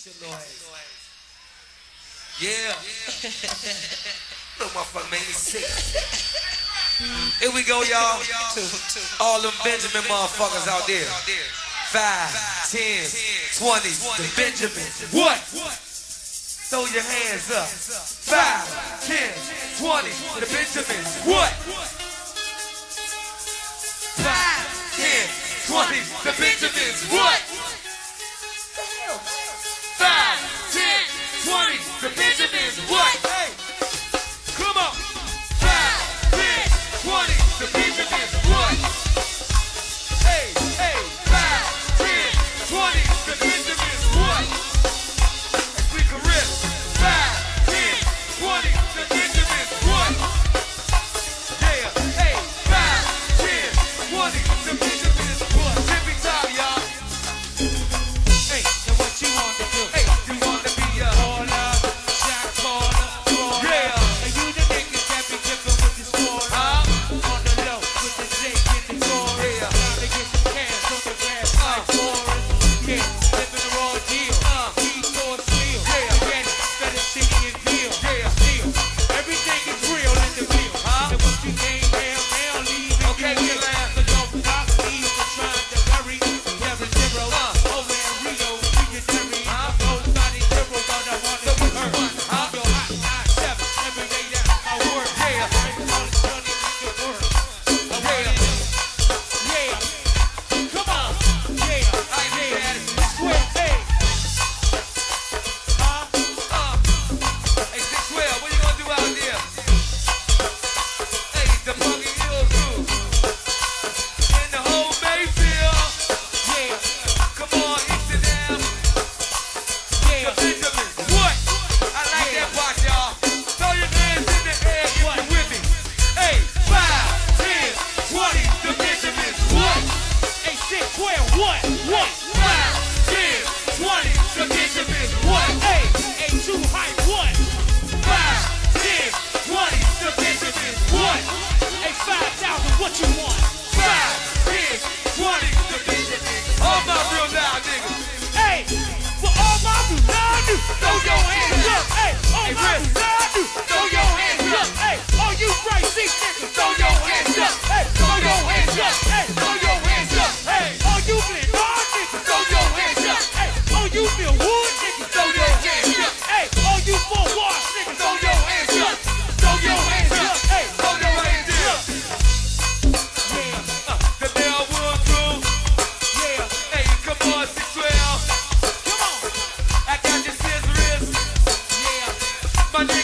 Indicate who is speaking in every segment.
Speaker 1: Yeah. Little motherfucker made me sick. Here we go, y'all. All them Benjamin motherfuckers out there. 5, 10, 20, the Benjamins. What? Throw your hands up. 5, 10, 20, the Benjamins. What? 5, 10, 20, the Benjamins. What? 5, 10, 20, the Benjamins. What? Hey, come on. 5, 10, 20, the Benjamins. What? Hey, hey, 5, 10, 20, the Benjamins. What? As we can rip. 5, 10, 20, the Benjamins. What? Yeah, hey, 5, 10, 20, the Benjamins. What? Tippy top, y'all. Hey, now what you want to do? Hey, you want to be a caller, shot caller, yeah. And you the niggas that be dipping with the score, huh? On the low, with the Jake in the chorus. Yeah. Time to get some cash on the gas like Forrest. Yeah, living a raw deal. Keys or steel. Yeah, get it, better city and deal. Yeah, steal. Everything is real in the wheel. Huh? And what you ain't now, leave it. Okay, you laugh. So don't stop me for trying to bury. Never zero. Over in Rio, legendary. Nobody zero, but I want to be heard. Yo, hot 7, every day that I work. Yeah, I'm all the money with the work. I want it. Yeah, come on. Yeah, yeah. Swear, hey. Hey, 612, what you gonna do out there? Hey, the Funky Hills crew. In the whole Mayfield. Yeah, come on, Amsterdam. Yeah, the Benjamins. What? I like that part, y'all. Throw your hands in the air if you're with me. Hey, 5, 10, 20, the Benjamins. What?
Speaker 2: Hey, 6, 12, what?
Speaker 1: 5, 10, 20, the Benjamins. What?
Speaker 2: Hey, hey, 2 hype, what?
Speaker 1: 5, 10, 20, the Benjamins. What?
Speaker 2: Hey, 5,000, what you want?
Speaker 1: 5, 10, 20, the Benjamins. All my real loud niggas.
Speaker 2: Hey, for all my Bulani, throw your hands up. Hey, all
Speaker 1: Hey,
Speaker 2: my
Speaker 1: Rick.
Speaker 2: Bulani, throw your hands up. Hey, all you Bright C niggas, throw your hands up. Hey, throw your hands up. Hey, throw your hands up. Hey, all you Glen Hard niggas, throw your hands up. Hey, all you Bill Wood niggas, throw your hands up. Hey, all you Fort Wash niggas, throw your hands up. Throw your hands up. Hey,
Speaker 1: Throw your hands up.
Speaker 2: yeah,
Speaker 1: The Bellwood crew.
Speaker 2: yeah,
Speaker 1: Hey, come on, 612.
Speaker 2: come on,
Speaker 1: I got your scissors.
Speaker 2: yeah.
Speaker 1: My nigga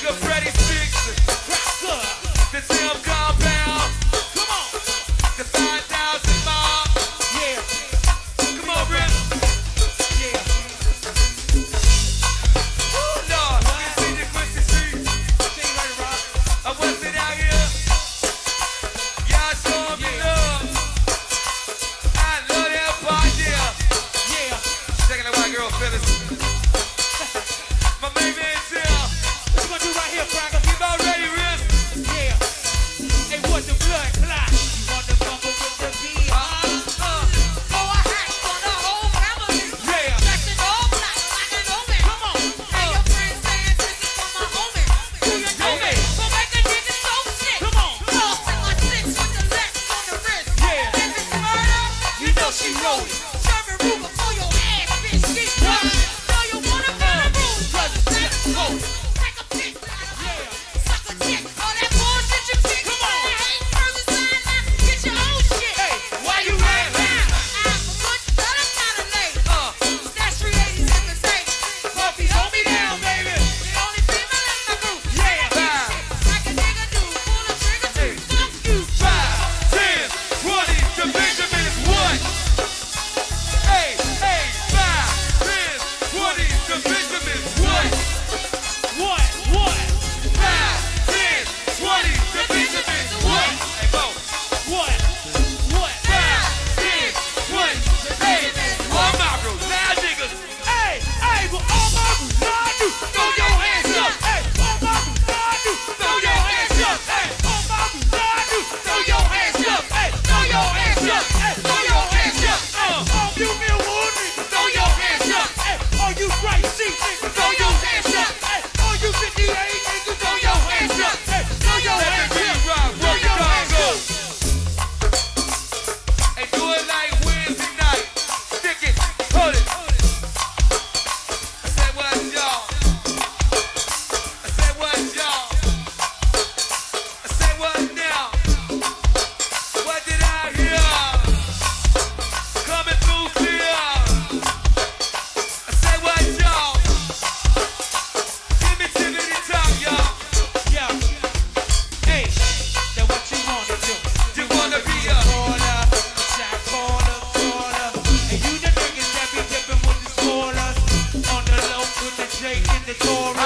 Speaker 2: mandatory.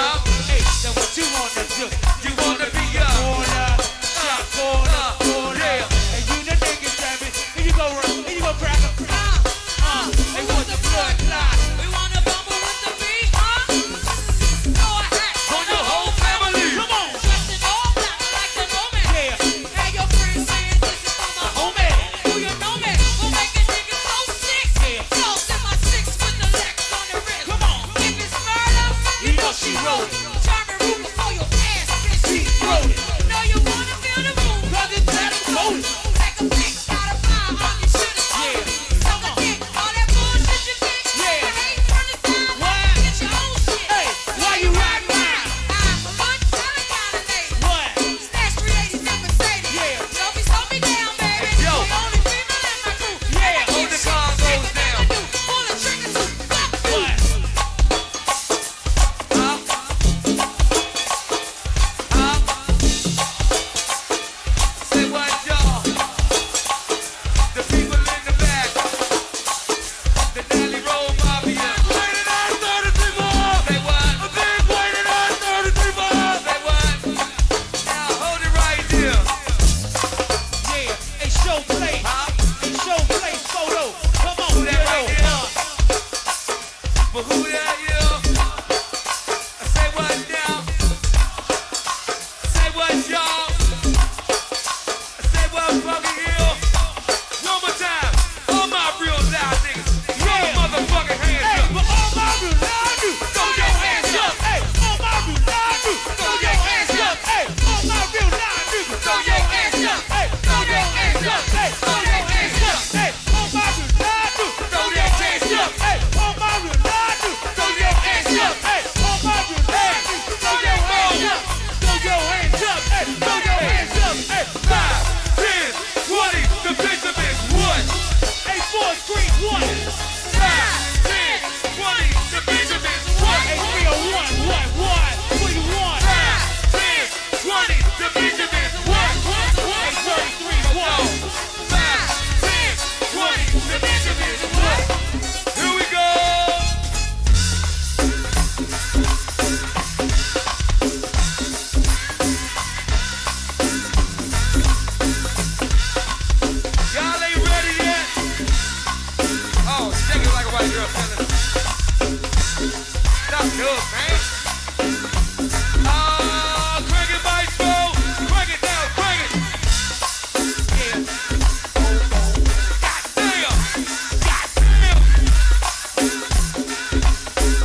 Speaker 2: Hey, now what you wanna do?
Speaker 1: You wanna be a
Speaker 2: Corner, shot corner, corner. Hey, you the nigga, damn it. Here you go, crack 'em. Hey, want the blood clot?
Speaker 3: We wanna bumble with the beat, huh? Throw a hat
Speaker 1: on your whole family.
Speaker 2: Come on.
Speaker 3: dressed in all black like the moment.
Speaker 2: Yeah.
Speaker 3: Have your friends saying this is for my homie. Do you know me? We'll make a nigga so sick.
Speaker 2: Yeah.
Speaker 3: Close in my six with the Lex on the wrist.
Speaker 2: Come on.
Speaker 3: If it's murder,
Speaker 2: You know she wrote it.
Speaker 3: Charm and root before your ass, bitch.
Speaker 2: She wrote it.
Speaker 3: Know you wanna feel the moon.
Speaker 2: 'Cause it's better coded.
Speaker 3: Like a bitch got a fire on you, should've told me. So I think all that bullshit you think.
Speaker 2: Yeah.
Speaker 3: You hate from the time.
Speaker 2: What?
Speaker 3: Get your own shit.
Speaker 2: Hey, why you riding mine?
Speaker 3: I'm a Montana kind of lady.
Speaker 2: What?
Speaker 3: Stash 387 Mercedes.
Speaker 2: Yeah.
Speaker 3: Don't be slow me down, baby.
Speaker 1: Yo.
Speaker 3: The only female in my crew.
Speaker 2: Yeah.
Speaker 3: And I
Speaker 1: Hold
Speaker 3: keep
Speaker 1: the
Speaker 3: shit
Speaker 1: cars
Speaker 3: sicker than
Speaker 1: down.
Speaker 3: the new. Pull the trigger to fuck you.
Speaker 2: What?
Speaker 1: Huh? Huh? Say what, y'all? The people in the back. The Nelly Roll Mafia.
Speaker 2: Waiting on 33 more.
Speaker 1: Say what?
Speaker 2: A big waiting on 33 more.
Speaker 1: Say what? Now hold it right here.
Speaker 2: Yeah, hey, show play.
Speaker 1: Huh?
Speaker 2: Hey, show play photo. Come on,
Speaker 1: Who that right
Speaker 2: kiddo.
Speaker 1: there? But who that is? Say what now? Say what, y'all? Say what, Bucky Hill? One more time. All my real loud niggas. Throw your motherfucking hands
Speaker 2: Hey,
Speaker 1: up.
Speaker 2: but all my real loud do. Throw your hands up. Hey, all my real loud do. Throw your hands up. Hey, all my real loud do. Throw your hands up. Hey, throw your hands up. Hey, throw your hands up. Hey, all my real loud do. Throw your hands up. Hey, all my real loud do. Throw your hands up. Hey, all my real loud do. Throw your hands up. Throw your hands up. Hey, throw your hands up. Hey,
Speaker 1: 5, 10, 20, the bishop is what?
Speaker 2: hey, 4th Street 1.
Speaker 1: 5, 10, 20, the bishop is what?
Speaker 2: Hey, 301. What? What do you want?
Speaker 1: 5, 10, 20, the bishop is what?
Speaker 2: Hey, 33 1.
Speaker 1: 5, 10, 20, the bishop is what? Here we go. Y'all ain't ready yet? Oh, shake it like a white girl, fellas. Stop good, man. Crank it, maestro. Crank it down, crank it.
Speaker 2: Yeah.
Speaker 1: Goddamn. Goddamn.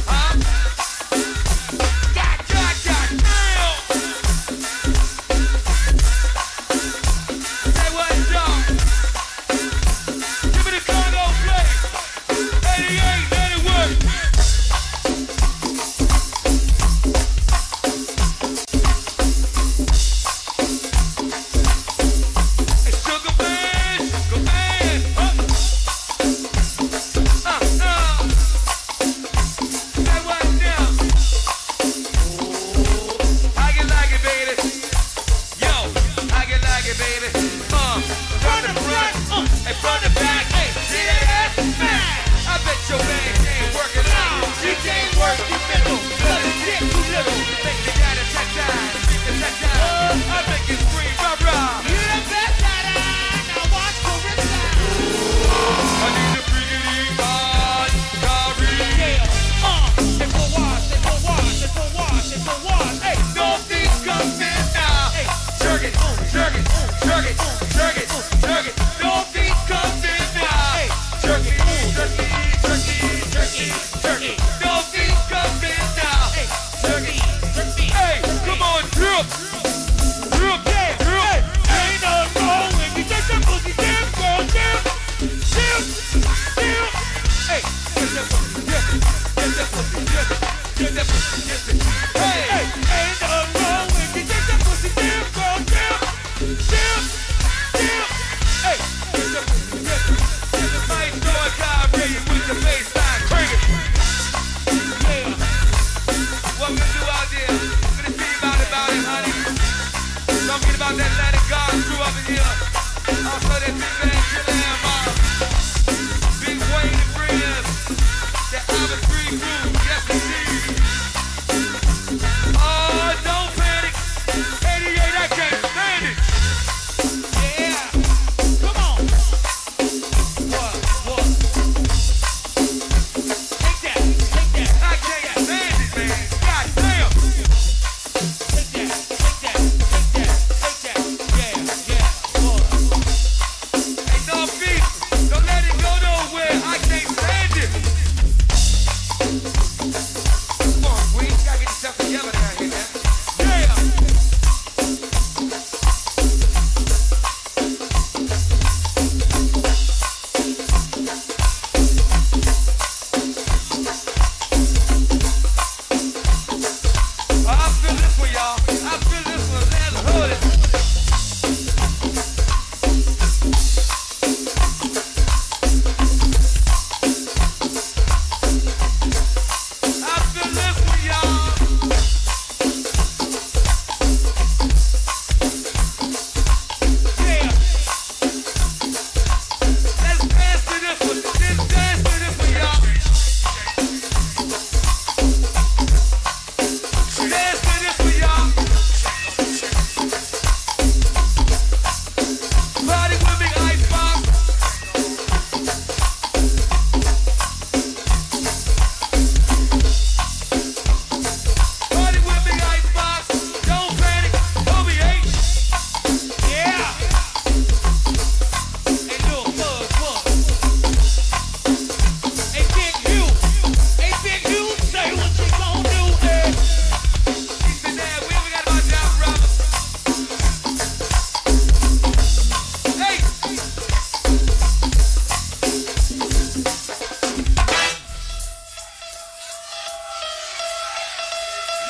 Speaker 1: Huh? Goddamn. Say what, y'all? Give me the Congo play. 88, let it work.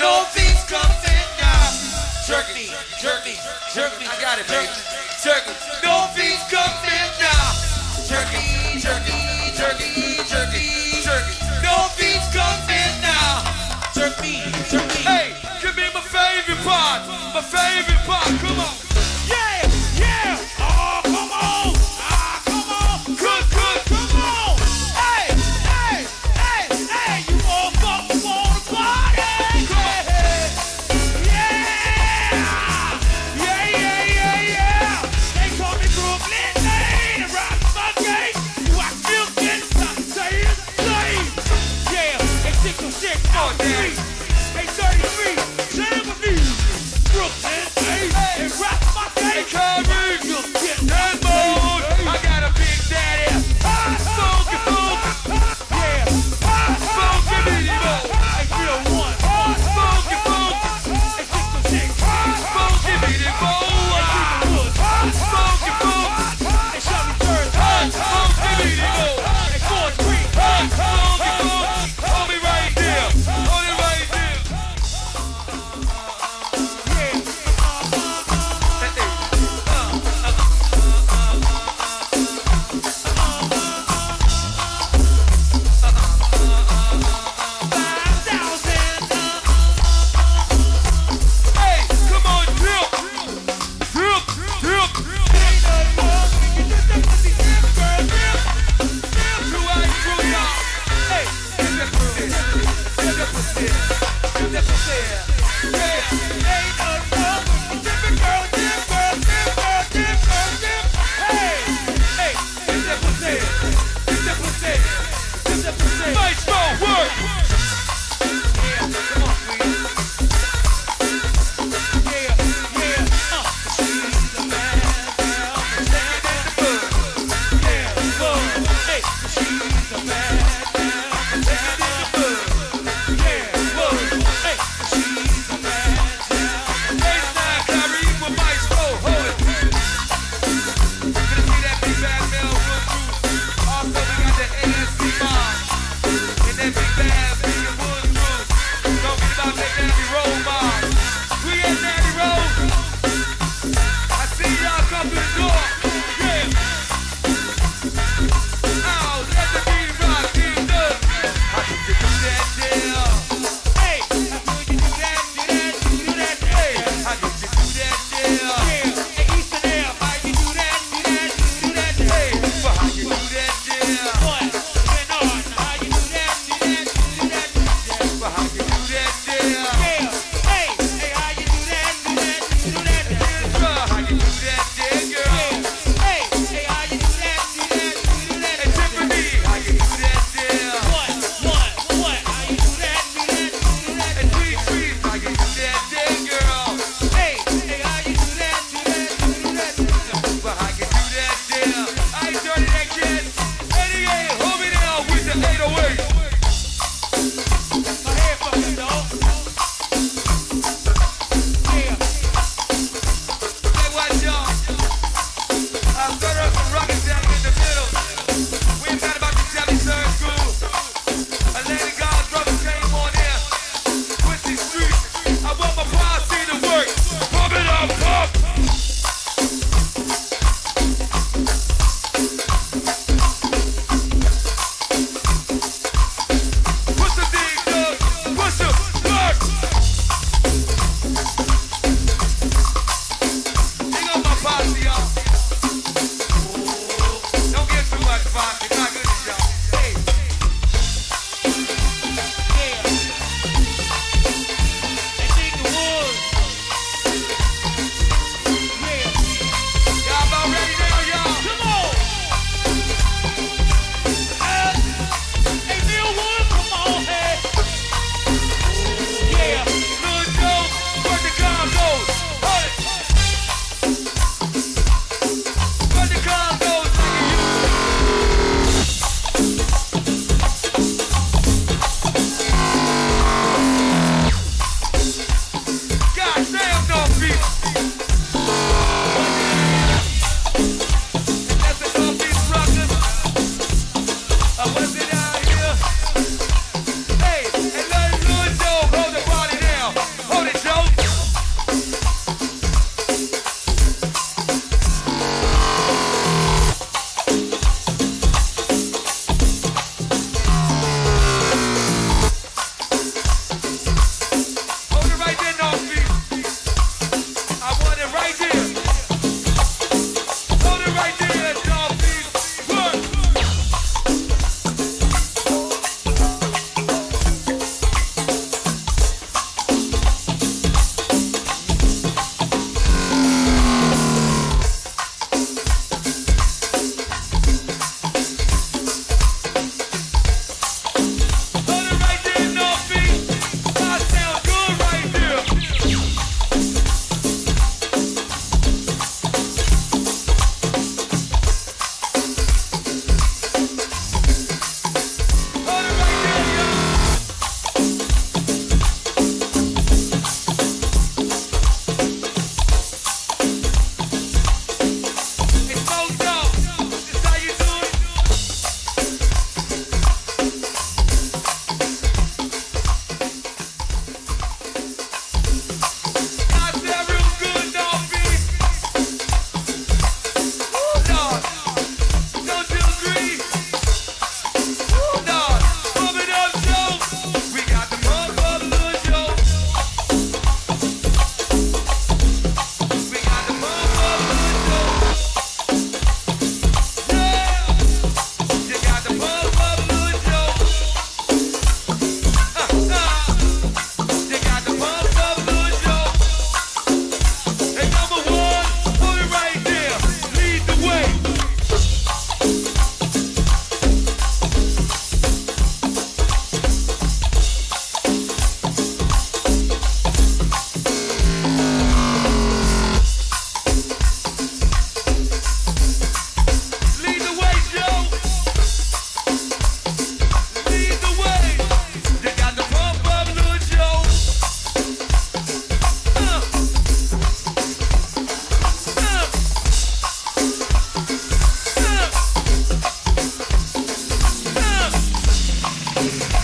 Speaker 1: No beats coming now. Jerky, jerky, jerky. I got it, baby. Jerky. No beats coming now. Jerky, jerky, jerky, jerky, jerky. No beats coming now.
Speaker 2: Jerky, jerky.
Speaker 1: Hey, give me my favorite part. My favorite part. Come on.
Speaker 2: Yeah, yeah. Oh, come on. Ah, come on.
Speaker 1: Good, good.
Speaker 2: Come on. Hey, hey, hey, hey. You all fucking wanna party? Yeah. Yeah, yeah, yeah, yeah. They call me Brooklyn Lane and rock my gate. You I still get some say it, say. Yeah, they 606 out the street. They 33, jam with me. Brooklyn Lane and rock Baby.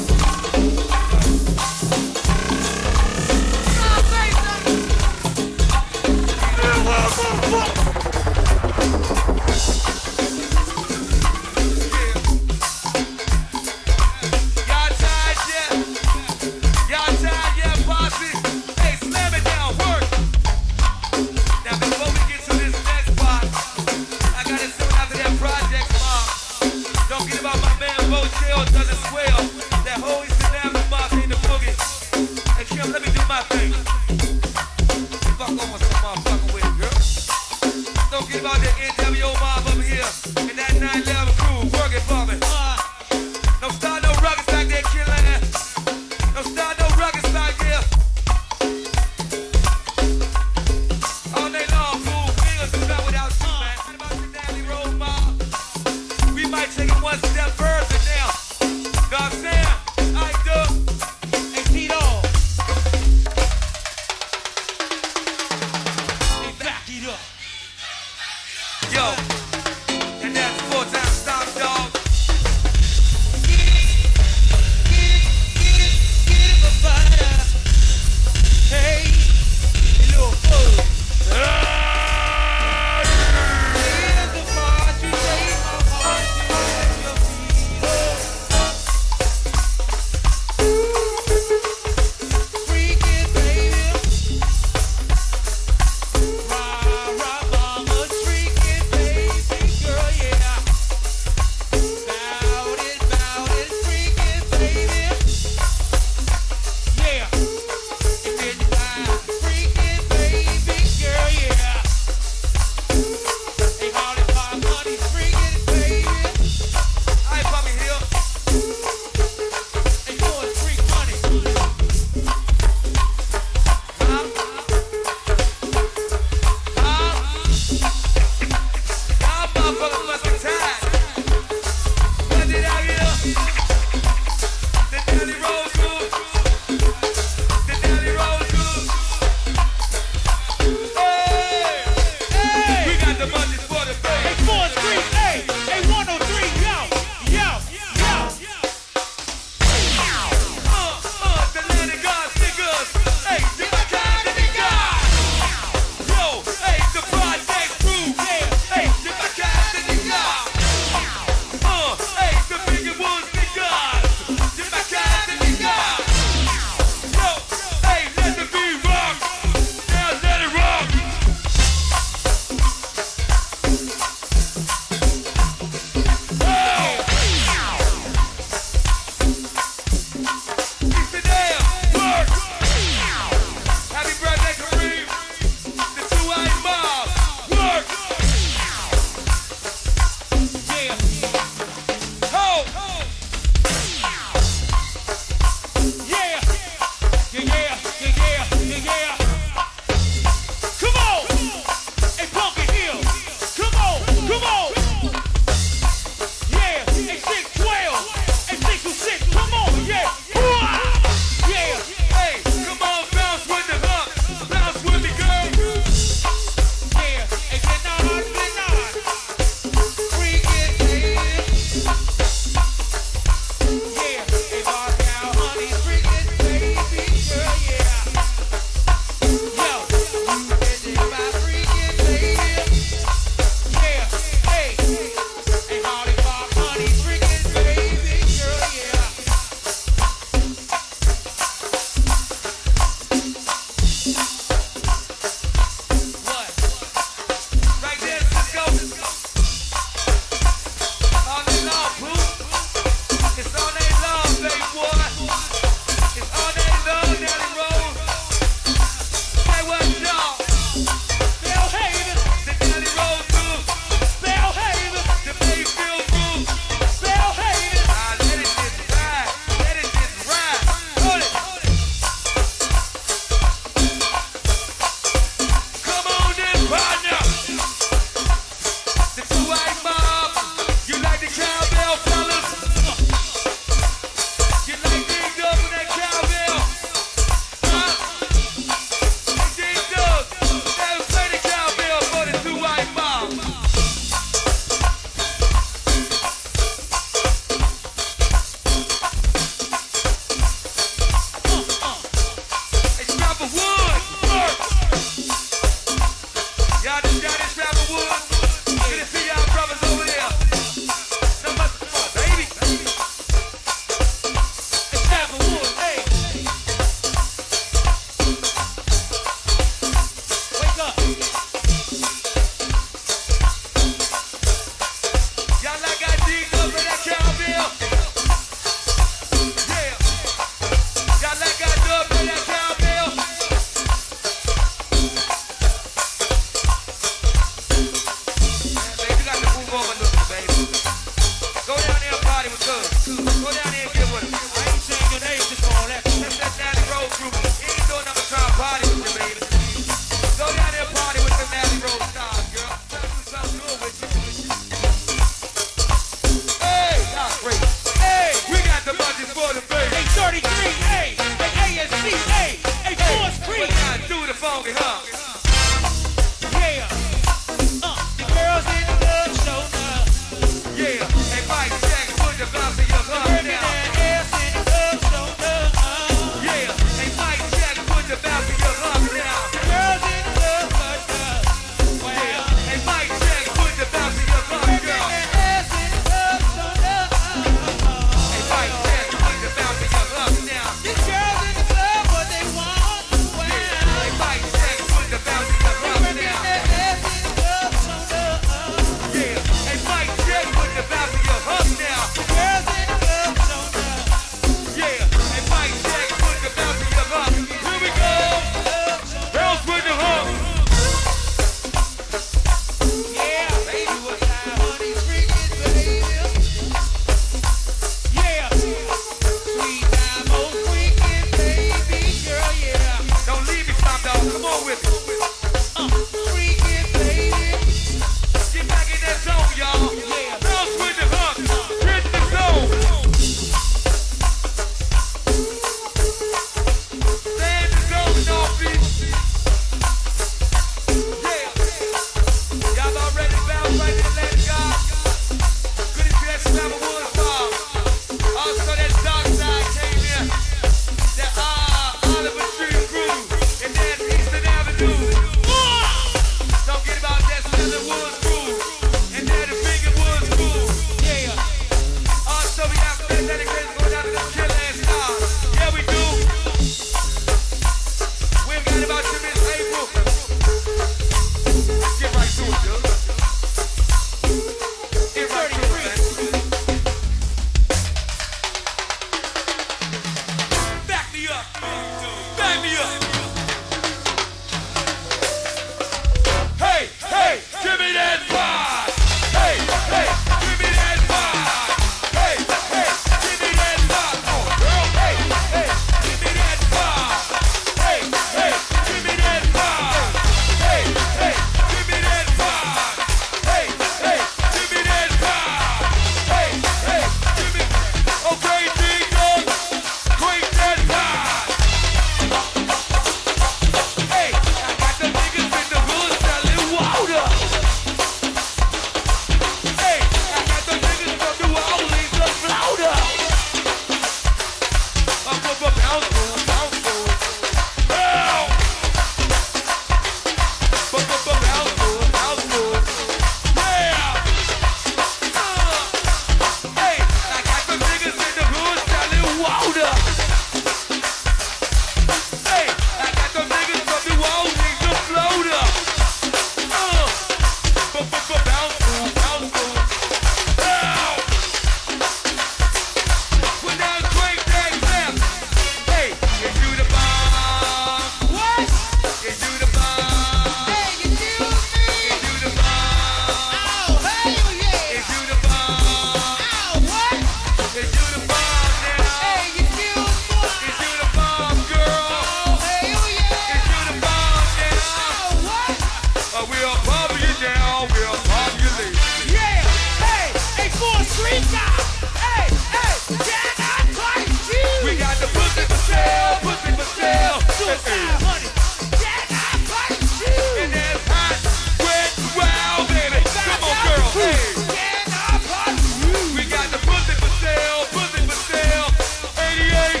Speaker 2: street guy. Hey, hey, can I touch you?
Speaker 1: We got the pussy for sale, pussy for sale.
Speaker 2: Suicide honey, can I touch you?
Speaker 1: And that's hot, wet, wild, baby. Come on, girl. Hey.
Speaker 2: Can I touch you?
Speaker 1: We got the pussy for sale, pussy for sale. 88,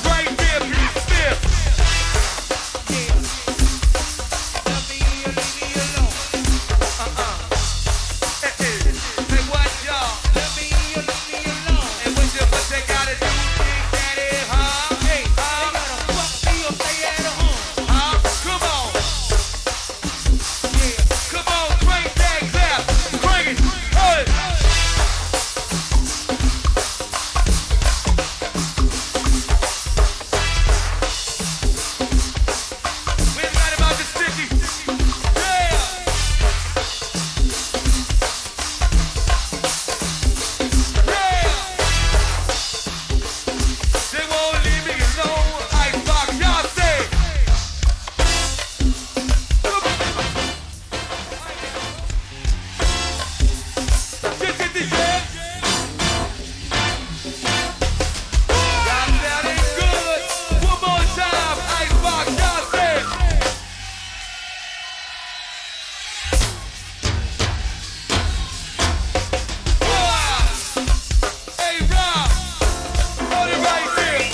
Speaker 1: right there, Pete Smith. Say what, y'all? And what they gotta do, Big Daddy, huh? Hey, huh? Come on. Come on, crank that clap. Crank it. Hey. We ain't got about the sticky. Yeah. Yeah. They won't leave me alone. Icebox, y'all say. Just get the jam. Y'all sounding good. One more time. Icebox, y'all say. Hey, Rob. Hold it right there.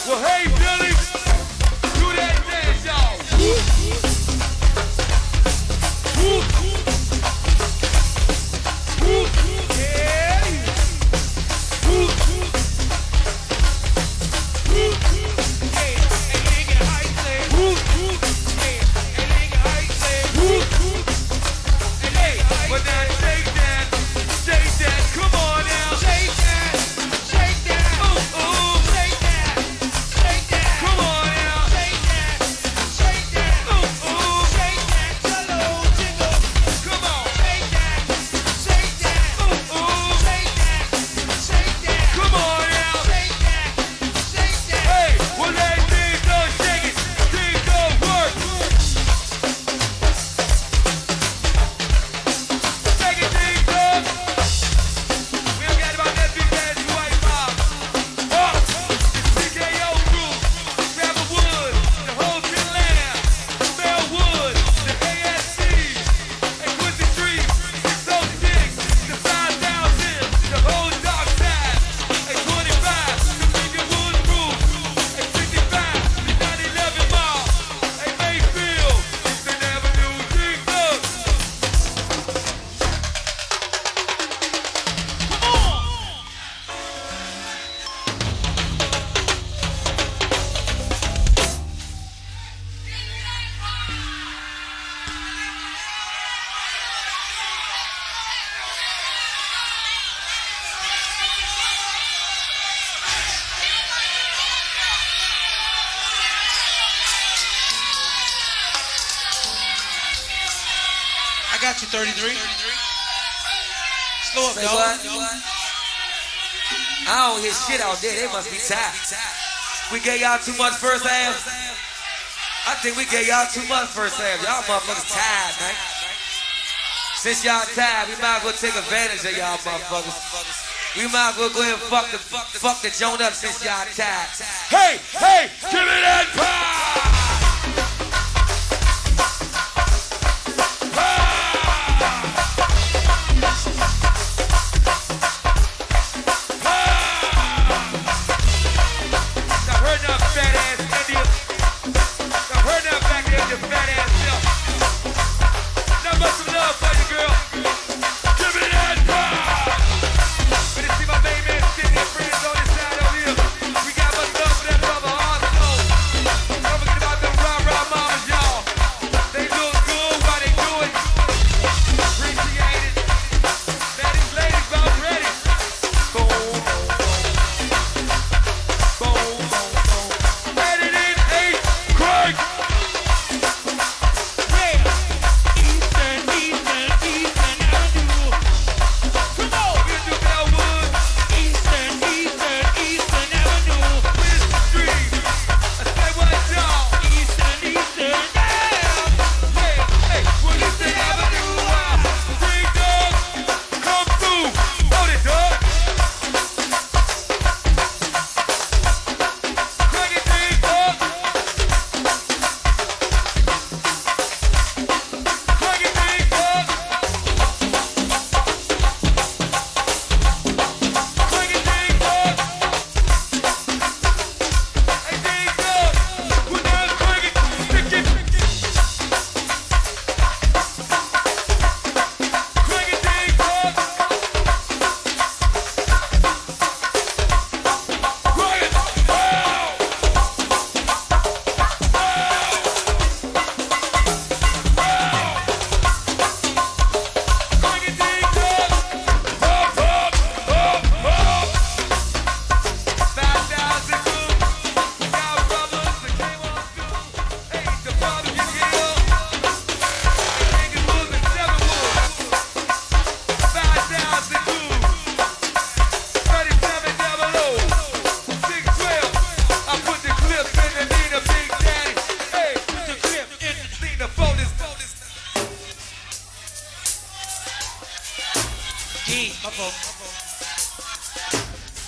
Speaker 1: Well, hey, Billy, do that dance, y'all. But now shake that, come on now. Ooh, ooh, come on now. Ooh, ooh, come on. Ooh, ooh, come on now. Hey, well let things go shake it, things go work. Take it, things up. We don't got about that big ass white mob. Up, it's TKO crew, Travel Wood, the whole Atlanta, Mel Wood, the ASC, and Quincy Street, 606, the 5,000, the whole dark side, and 25, the Lincoln Wood crew, and 65, the 911 mall, and Mayfield, it's an Avenue, things up.
Speaker 4: I got you, 33. Slow up,
Speaker 5: Say
Speaker 4: dog.
Speaker 5: what? I don't hear shit out there. They must be tired. We gave y'all too much first half. I think we gave y'all too much first half. Y'all motherfuckers tired, man. Since y'all tired, we might as well take advantage of y'all motherfuckers. We might as well go ahead and fuck the joint up since y'all tired.
Speaker 1: Hey, hey, give me that power! Now heard that fat ass India. Now heard that back there, your fat ass self. Now much some love for you, girl. Give me that power! When you see my main man sitting there, friends on this side over here, we got much love for that brother also.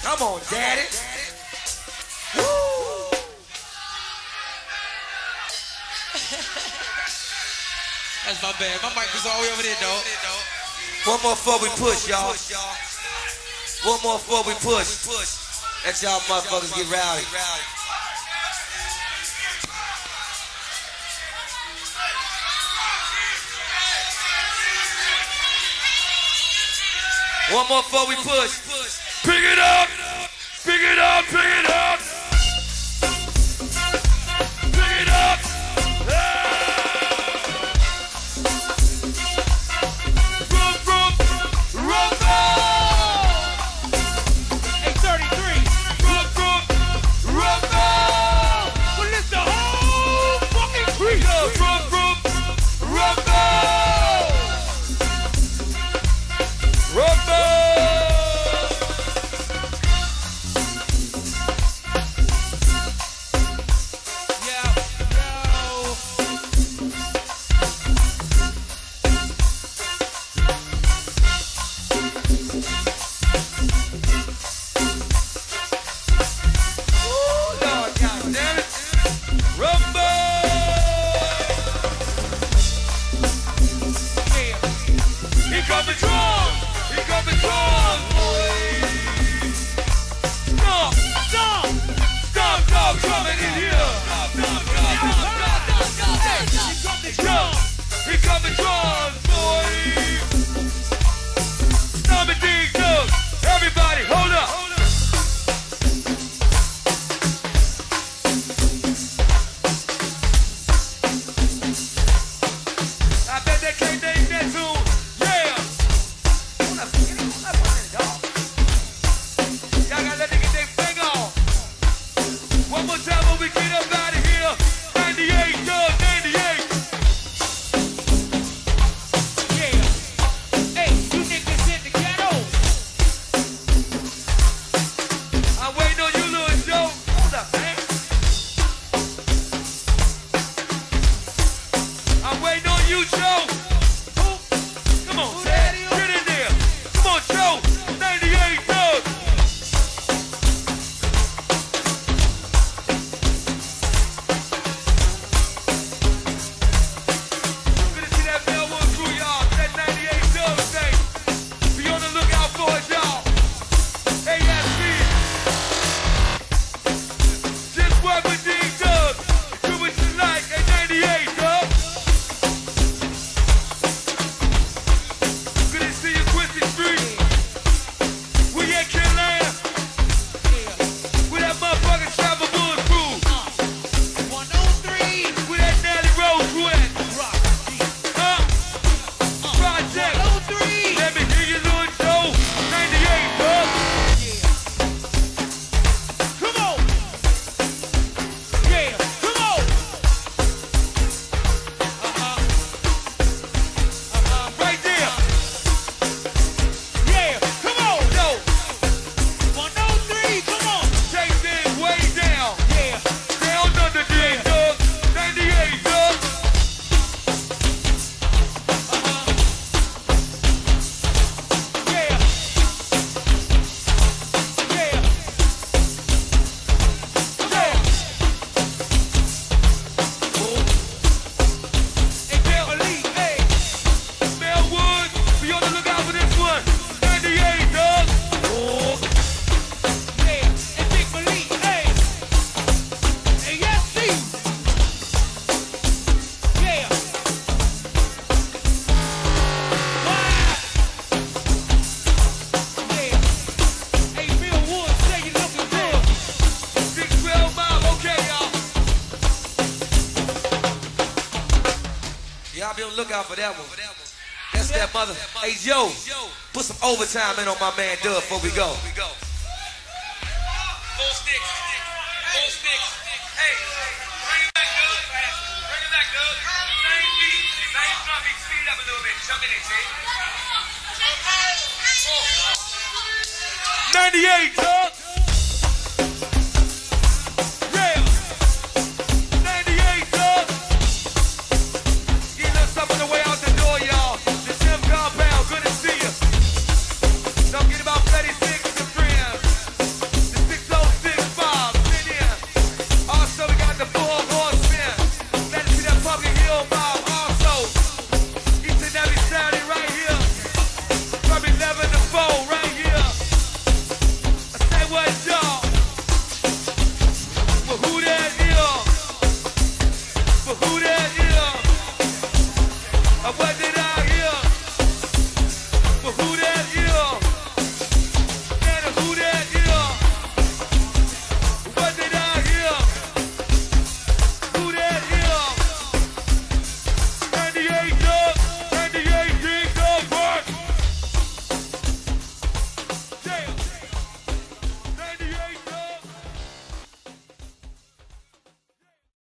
Speaker 5: Come on, daddy. Woo!
Speaker 4: That's my bad. My mic was all the way over there, dog.
Speaker 5: One more before we push, y'all. One more before we push. Let y'all motherfuckers get rowdy. One more before we push.
Speaker 1: Pick it up! Pick it up! Pick it up! Pick it up! Rumble!
Speaker 2: 833.
Speaker 1: Rumble!
Speaker 2: Well, it's the whole fucking crew.
Speaker 1: Rumble! Everybody, hold up! I bet they can't name that tune. Yeah! Y'all gotta let them get their thing on. One more time when we get up out of here. 98, Doug, 98.
Speaker 2: Yeah. Hey, you niggas in the ghetto.
Speaker 1: I'm waiting on you, little Joe. Hold up, man. I'm waiting on you, Joe. Who? Come on, Ted. Get in there. Come on, Joe. 98, Doug. Good to see that Bellwood crew, y'all. That 98 Doug thing. Be on the lookout for it, y'all. ASC. Just work with D Doug. Do what you like at 98, Doug. Good to see you, Quincy Street. We at Carolina. With that motherfucking Travel Bulls crew.
Speaker 2: 103.
Speaker 1: With that Nelly Rose crew at. Huh? Project.
Speaker 2: 103.
Speaker 1: Let me hear you, little Joe. 98, Doug.
Speaker 2: Come on. Yeah, come on.
Speaker 1: Right there.
Speaker 2: Yeah, come on.
Speaker 1: Yo,
Speaker 2: 103, come on.
Speaker 1: take things way down.
Speaker 2: Yeah,
Speaker 1: Down under there, Doug. 98, Doug.
Speaker 2: yeah. Yeah. Yeah. Hey, Bill Elite, hey.
Speaker 1: Bellwood, be on the lookout for this one. 98, Doug.
Speaker 2: Yeah. And Big Malik, hey. And yes, Steve. Yeah. Wow. Yeah. Hey, Bill Wood, say you looking good.
Speaker 1: 612 Mob, okay, y'all. Y'all be on the lookout for that one. That's that mother. Hey, Joe, put some overtime in on my man Doug before we go. Full sticks. Full sticks. Hey, bring it back, Doug. Bring it back, Doug. Same beat. Same drum beat. Speed it up a little bit. Jump in it, see? 98, Doug.